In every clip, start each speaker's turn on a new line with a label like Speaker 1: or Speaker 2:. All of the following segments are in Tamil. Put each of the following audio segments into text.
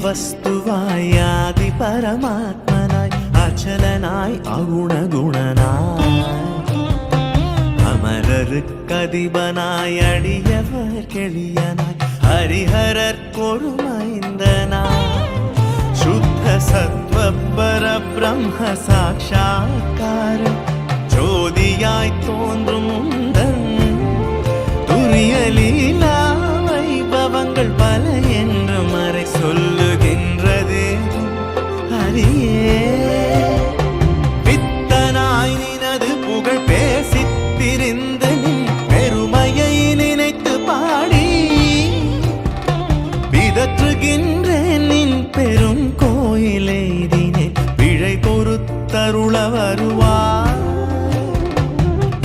Speaker 1: വസ്തുവായി ആദി പരമാത്മനായി അചലനായി അഗുണഗുണനായി അമരർക്കധിപനായി അടിയവർക്കെളിയനായി ഹരിഹരർക്കൊരു മൈന്ദനായി ശുദ്ധ സത്വ പരബ്രഹ്മ സാക്ഷാത്കാരം ജ്യോതിയായി തോன்றும் മുണ്ടൻ துரிய லீலா வைபவங்கள் பல என்று மறை சொல்லுகின்றது ஹரியே பித்தனாய் நினது புகழ் பேசித் திரிந்த நீ பெருமையை நினைத்து பாடி பிதற்றுகின்றேன் நின் பெரும் கோயிலை தினே பிழை பொறுத்தருள வருவாய்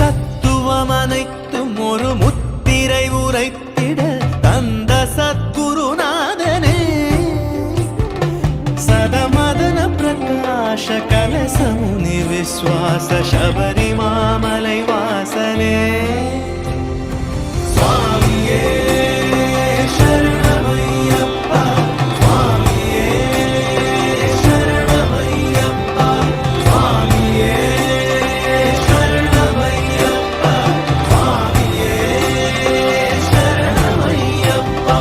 Speaker 1: தத்துவம் அனைத்தும் ஒரு முத்திரை உரைத்திட தந்த சத்குருநாதனே சதமதன பிரகாஷ கலசமுனி விஸ்வாச சபரிமாமலை வாசனே சுவாமியே சரணமையப்பா சுவாமியே சரணமையப்பா சுவாமியே சரணமையப்பா சுவாமியே சரணமையப்பா.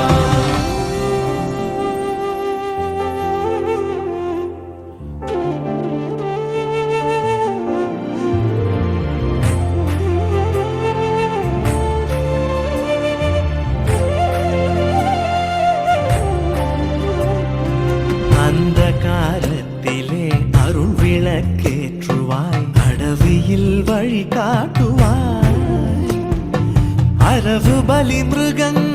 Speaker 1: அந்த காலத்திலே அருள் விளக்கேற்றுவாய் அடவியில் வழி காட்டுவாய் அரவு பலி மிருகங்கள்